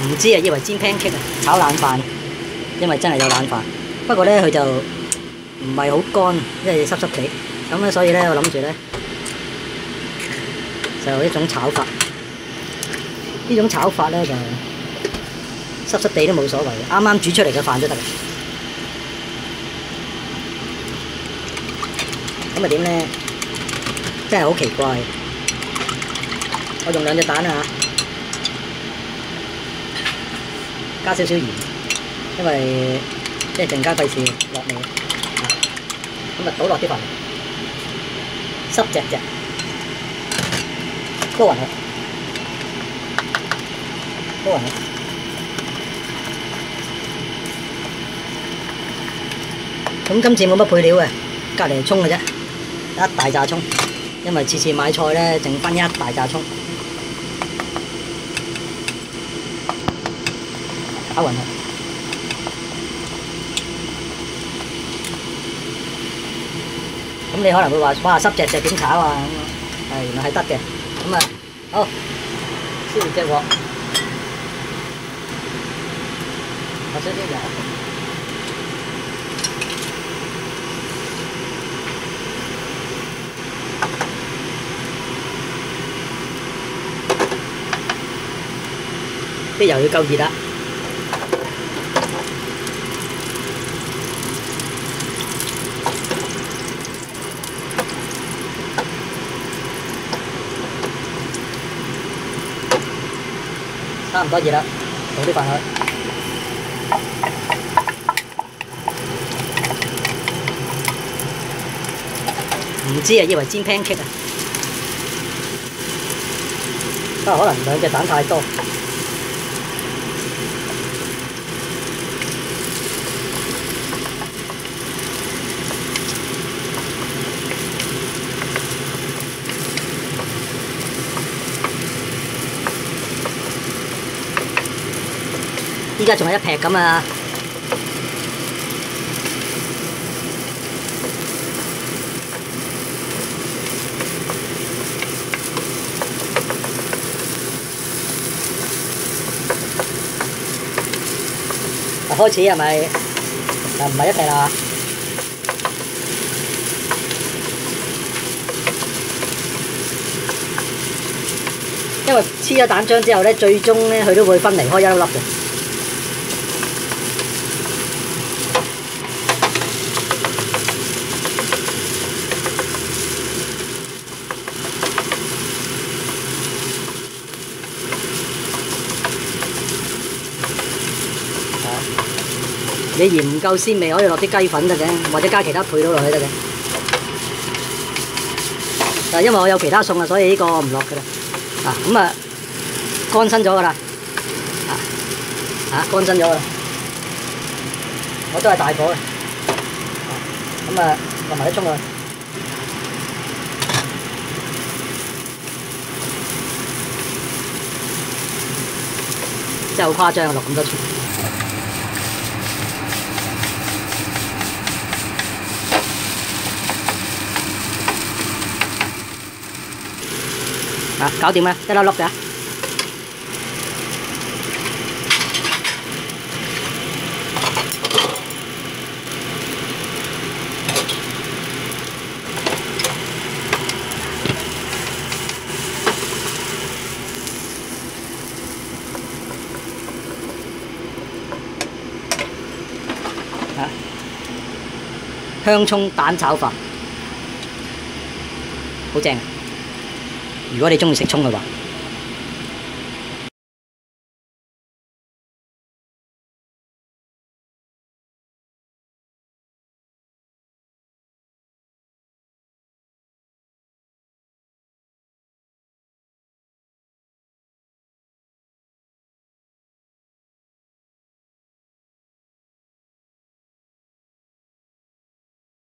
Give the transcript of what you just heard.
唔知啊，以為煎 pancake 啊，炒冷飯，因為真係有冷飯。不過咧佢就唔係好乾，因為濕濕地，咁咧所以咧我諗住咧就一種炒法。呢種炒法咧就濕濕地都冇所謂嘅，啱啱煮出嚟嘅飯都得嘅。咁啊點咧？真係好奇怪。我用2隻蛋啊，加少少鹽，因為即係陣間費事落味。咁啊倒落啲飯，濕隻隻，撈勻佢，撈勻佢。咁今次冇乜配料嘅，隔離葱嘅啫，一大紮葱，因為次次買菜咧剩翻一大紮葱。炒勻佢，咁你可能會話：哇，濕隻隻點炒啊？咁原來係得嘅。咁啊，好，燒熱隻鑊，落少少油，啲油要夠熱啦。差唔多熱啦，倒啲飯去。唔知啊，以為煎 pancake 啊，不過可能2隻蛋太多。依家仲係一劈咁啊！開始係咪？唔係一劈啦。因為黐咗蛋漿之後咧，最終咧佢都會分離開一粒粒嘅。你嫌唔夠鮮味，可以落啲雞粉得嘅，或者加其他配料落去得嘅。但係因為我有其他餸啊，所以呢個我唔落㗎啦。咁啊，乾身咗㗎啦。乾身咗㗎啦。我都係大火嘅。咁啊，落埋啲葱落去。真係好誇張啊！落咁多葱。搞掂啦，一粒粒嘅。香葱蛋炒飯，好正。如果你中意食葱嘅話。